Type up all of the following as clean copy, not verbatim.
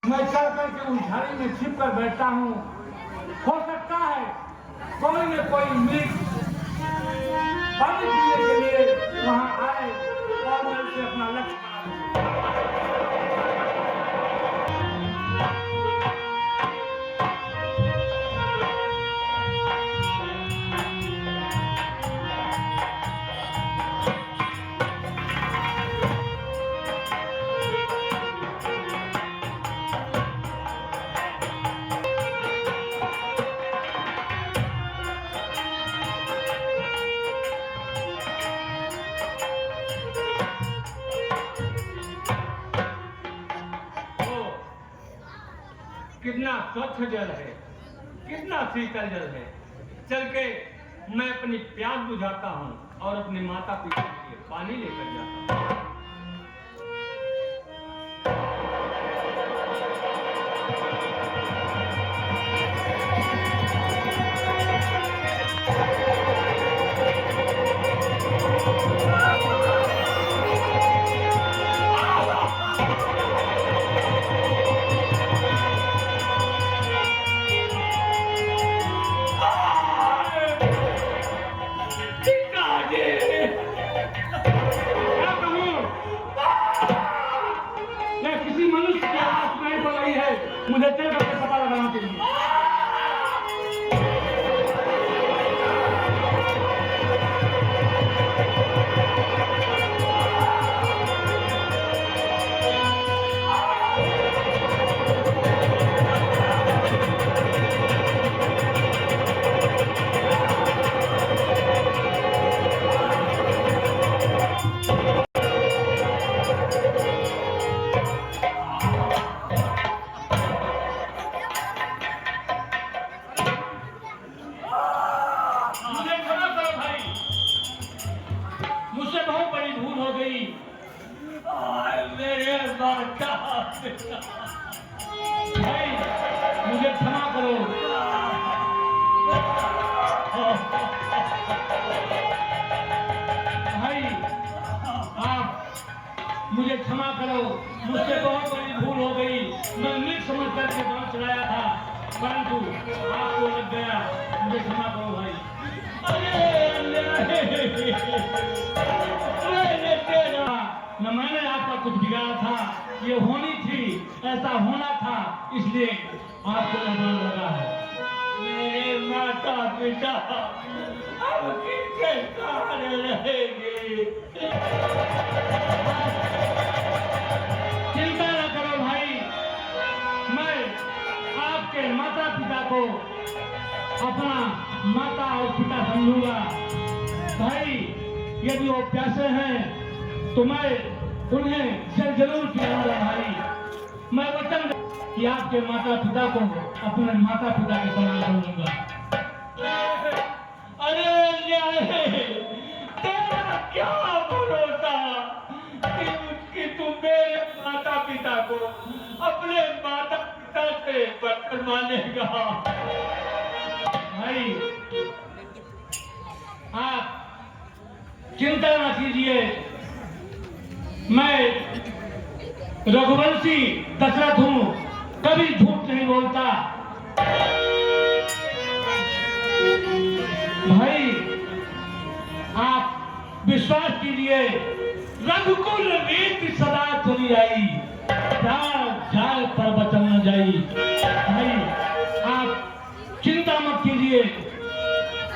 मैं चढ़ करके उस झाड़ी में छिप कर बैठता हूँ। हो सकता है कोई न कोई मृग पानी पीने के लिए वहां आए और मैं उसे अपना लक्ष्य बना कितना स्वच्छ जल है, कितना शीतल जल है। चल के मैं अपनी प्यास बुझाता हूँ और अपने माता पिता के लिए पानी लेकर जाता हूँ। मुझे चल करके पता लगाना चाहिए। मुझे क्षमा करो। भाई आप मुझे क्षमा करो, मुझसे बहुत बड़ी भूल हो गई। मैं मृग समझ करके बांध चलाया था, परंतु आपको लग गया। मुझे क्षमा करो भाई। न मैंने आपका कुछ बिगाड़ा था, ये होनी थी, ऐसा होना था, इसलिए आपको एहसान लगा है। मेरे माता पिता अब किसके सहारे रहेंगे? चिंता न करो भाई, मैं आपके माता पिता को अपना माता और पिता समझूंगा। भाई यदि वो प्यासे हैं तो मैं उन्हें जल जरूर पिलाऊंगा। भाई मैं वचन कि आपके माता पिता को अपने माता पिता के समान समझूंगा। अरे तेरा क्या भरोसा कि तुम मेरे माता पिता को अपने माता पिता से बढ़कर मानेगा। भाई आप चिंता न कीजिए, मैं रघुवंशी दशरथ हूं, कभी झूठ नहीं बोलता। भाई आप विश्वास कीजिए, रघुकुल रीति सदा चली आई, जाल पर बचन न जाई। भाई आप चिंता मत कीजिए,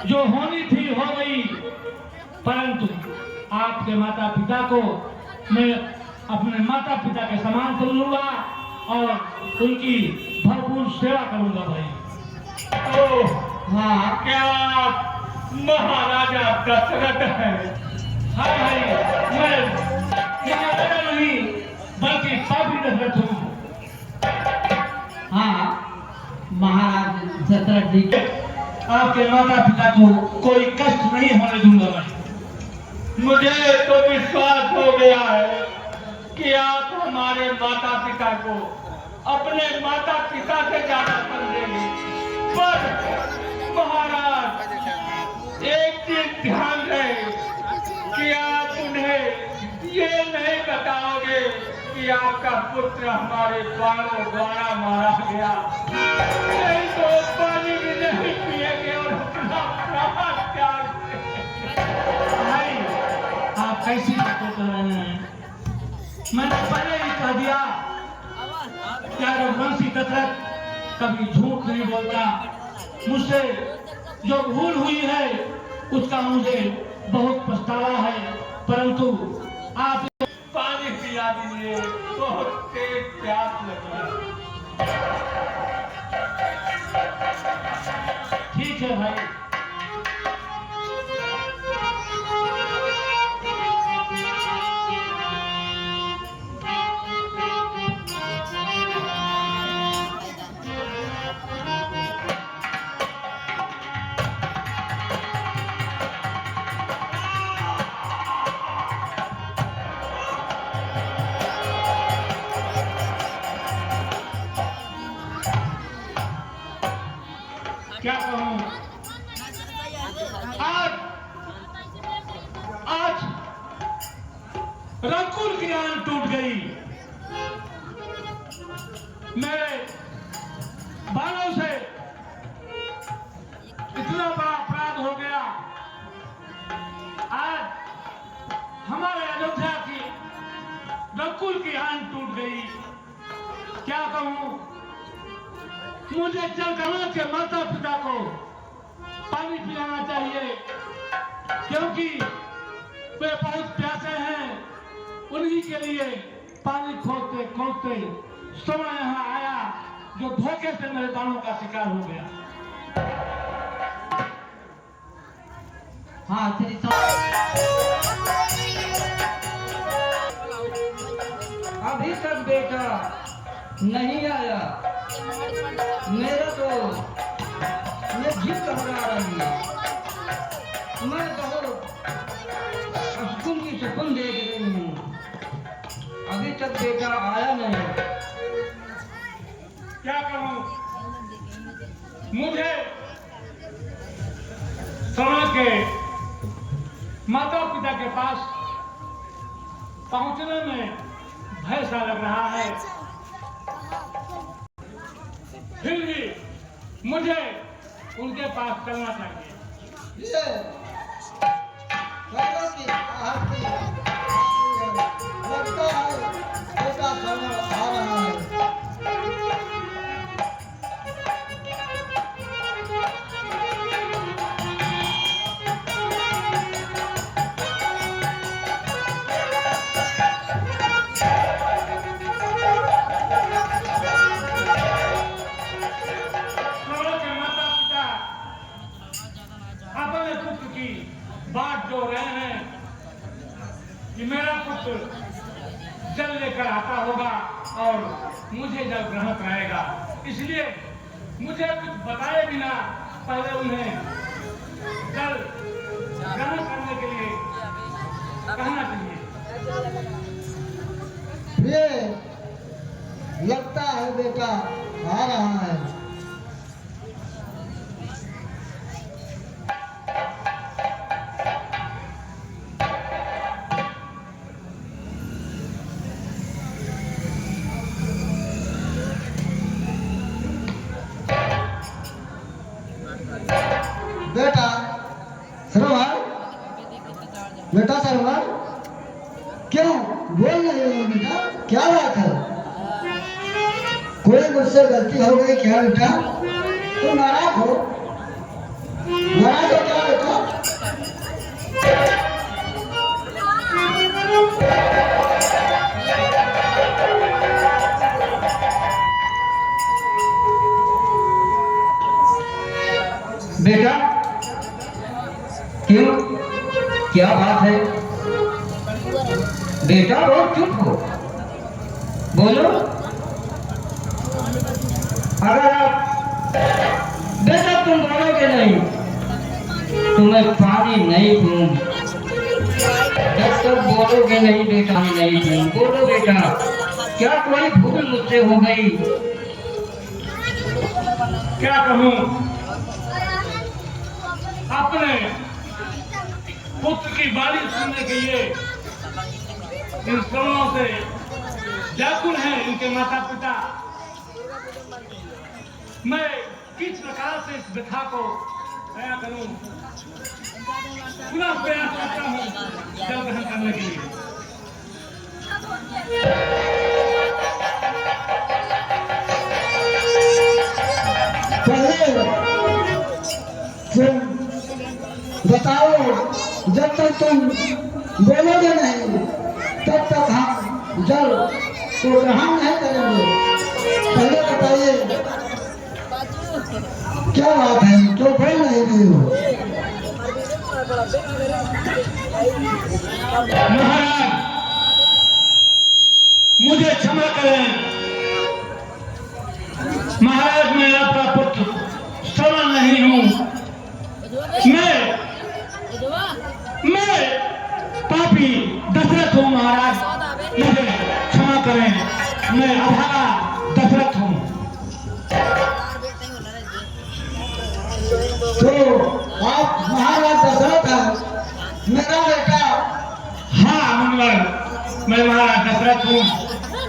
जो होनी थी हो गई, परंतु आपके माता पिता को मैं अपने माता पिता के समान समझूंगा और उनकी भरपूर सेवा करूंगा। भाई हाँ, क्या महाराजा दशरथ है? हाँ भाई, मैं महाराजा नहीं बल्कि पापी दशरथ हूँ। हाँ महाराज दशरथ जी, आपके माता पिता को कोई कष्ट नहीं होने दूंगा। मैं मुझे तो विश्वास हो गया है कि आप हमारे माता पिता को अपने माता पिता से ज्यादा समझेंगे। पर महाराज एक चीज ध्यान रहे कि आप उन्हें ये नहीं बताओगे कि कि आपका पुत्र हमारे द्वारों द्वारा मारा गया, नहीं तो पानी भी नहीं पिएंगे और अपना प्राण त्याग देंगे। भाई, आप कैसी बातें कर रहे हैं? मैंने पहले ही कह दिया क्या रघुवंशी दशरथ कभी झूठ नहीं बोलता। मुझसे जो भूल हुई है उसका मुझे बहुत पछतावा है, परंतु आप पानी पिला दीजिए, बहुत तेज प्यास लगी है। ठीक है भाई। क्या कहूं, आज रघुकुल की आन टूट गई। मेरे बालों से इतना बड़ा अपराध हो गया। आज हमारे अयोध्या की रघुकुल की आन टूट गई। क्या कहूं, मुझे जलगांव के माता पिता को पानी पिलाना चाहिए, क्योंकि वे बहुत प्यासे हैं। उन्हीं के लिए पानी खोजते खोजते समय यहाँ आया, जो धोखे से मेरे दानों का शिकार हो गया। हाँ तेरी अभी तक बेटा नहीं आया। मेरा तो ये जीव घबरा रही है। मैं बहुत सुकून की सुकून देख रही हूँ, अभी तक बेटा आया नहीं। क्या कहूँ, मुझे समय के माता पिता के पास पहुंचने में भय सा लग रहा है। फिर भी मुझे उनके पास चलना चाहिए। लगता है बेटा समय आ रहा है। बात जो रहे हैं कि मेरा पुत्र जल लेकर आता होगा और मुझे जल ग्रहण कराएगा, इसलिए मुझे कुछ बताए बिना पहले उन्हें जल ग्रहण करने के लिए कहना चाहिए। ये लगता है बेटा आ रहा है। बेटा सरवर, बेटा सरवर, क्यों बोल रहे हो बेटा? क्या बात है? कोई मुझसे गलती हो गई क्या बेटा? तुम नाराज हो? नाराज हो क्या बेटा? बेटा क्यों, क्या बात है? बेटा बहुत चुप हो, बोलो। अगर आप बेटा तुम बोलोगे नहीं तो मैं पानी नहीं पीऊं। जब तक बोलोगे नहीं बेटा नहीं पीऊं। बोलो बेटा, क्या कोई भूल मुझसे हो गई? क्या कहूँ, अपने पुत्र की बारी सुनने के लिए इन श्रवणों से व्याकुल हैं इनके माता पिता। मैं किस प्रकार से इस व्यथा को तय करूं, पूरा प्रयास करता हूं जल ग्रहण करने के लिए। पहले तुम बताओ, जब तक तुम बोलोगे नहीं तब तक हम जल को ग्रहण नहीं करेंगे। पहले बताइए क्या बात है, तो बोल नहीं हो। महाराज मुझे क्षमा करें। महाराज मैं आपका पुत्र श्रवण नहीं हूँ। मैं पापी दशरथ हूँ महाराज, मुझे क्षमा करें। मैं अभागा दशरथ हूँ। तो आप महाराज दशरथ हैं, मेरा बेटा। हाँ मंगल, मैं महाराज दशरथ हूँ।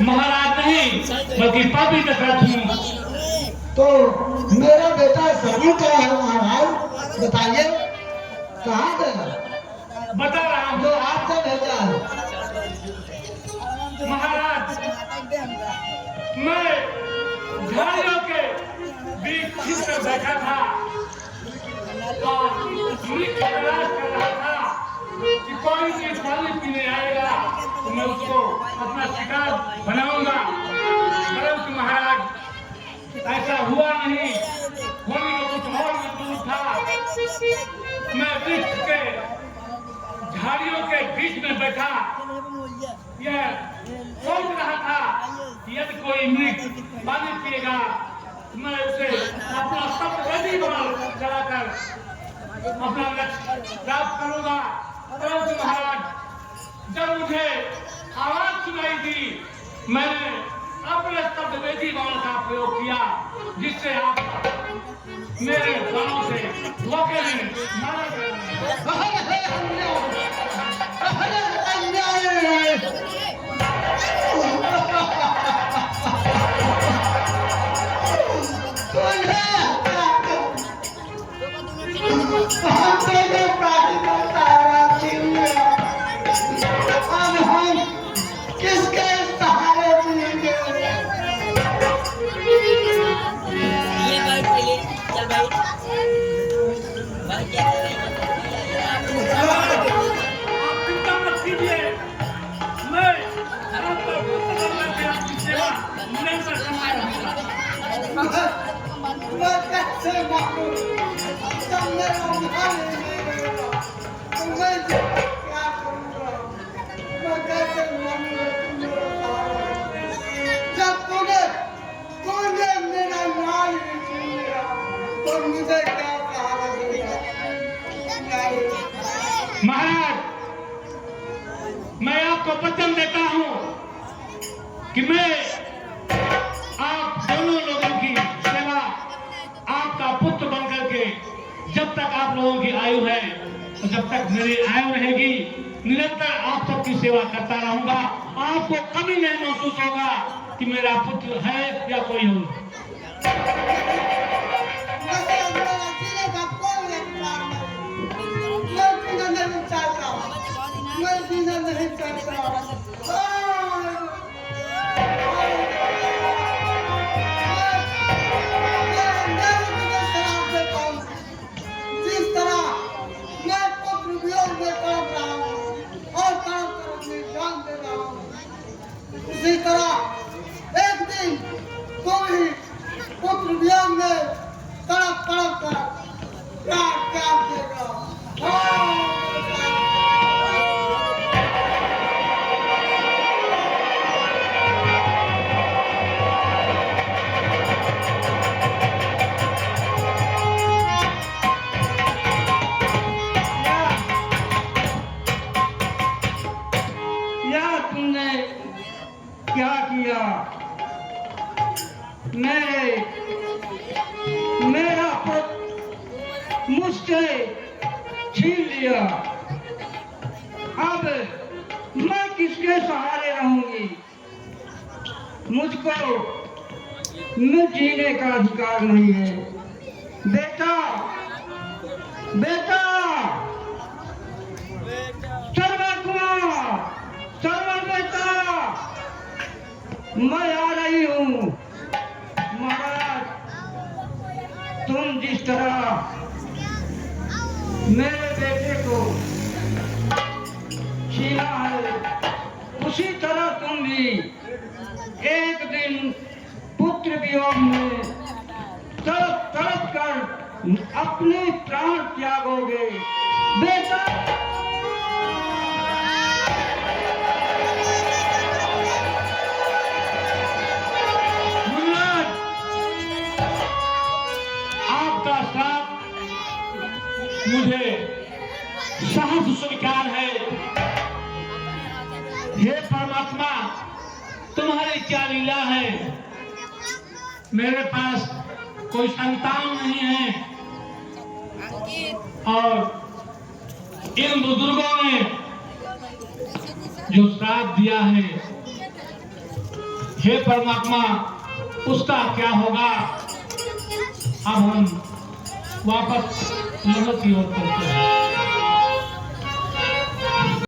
महाराज नहीं बल्कि पापी दशरथ हूँ। तो मेरा बेटा श्रवण कहाँ है महाराज, बताइए कहाँ गया? बता रहा हूँ जो आपसे भेजा है। महाराज, मैं झाड़ियों के बीच छिप कर बैठा था और मृत तलाश कर रहा था कि कोई भी पानी पीने आएगा तो मैं उसको अपना शिकार बनाऊंगा। परंतु महाराज ऐसा हुआ नहीं, होने को कुछ और मजबूर था। मैं वृक्ष के झाड़ियों के बीच में बैठा यह सोच रहा था कि यदि कोई मृग पानी पिएगा तो मैं उसे अपना सप्तवेदी बाण चलाकर अपना लक्ष्य प्राप्त करूंगा। परंतु महाराज जब मुझे आवाज सुनाई दी, मैंने अपने सप्तवेदी बाण का प्रयोग किया, जिससे आप मेरे बाणों से धोखे में मारा गया। किसके सहारे जिएंगे? ये बैठ के लिए चल भाई क्या आप चिंता मत कीजिए, मैं आपका पुत्र बनकर के आपकी सेवा निरंतर करता रहूंगा। मैं कैसे मारूं? जब मेरा मान नहीं रहेगा तो मैं क्या करूंगा? मैं कैसे मानूंगा तुम मेरा सहारा? जब तूने मेरा नाम ही छीन लिया तो मुझे क्या सहारा देगा? महाराज मैं आपको वचन देता हूं कि मैं आप दोनों लोगों की सेवा आपका पुत्र बनकर के जब तक आप लोगों की आयु है और जब तक मेरी आयु रहेगी निरंतर आप सबकी सेवा करता रहूंगा। आपको कभी नहीं महसूस होगा कि मेरा पुत्र है या कोई और। जिस तरह मैं पुत्र वियोग में तड़प रहा हूँ और तड़प कर अपनी जान दे रहा हूँ, उसी तरह एक दिन तुम ही पुत्र वियोग में तड़प तड़प कर प्राण त्याग देगा। या तुमने क्या किया? मेरा पुत्र मुझसे छीन लिया। अब मैं किसके सहारे रहूंगी? मुझको में जीने का अधिकार नहीं है। बेटा बेटा सर्वर कुमार, सर्वर बेटा, मैं आ रही हूँ। महाराज, तुम जिस तरह मेरे बेटे को छीना है, उसी तरह तुम भी एक दिन पुत्र वियोग में तड़प तड़प कर अपने प्राण त्यागोगे। बेटा मुल्लाज, आपका श्राप मुझे सहज स्वीकार है। हे परमात्मा, तुम्हारी क्या लीला है। मेरे पास कोई संतान नहीं है और इन बुजुर्गों ने जो श्राप दिया है, हे परमात्मा, उसका क्या होगा। अब हम वापस नगर की ओर चलते हैं।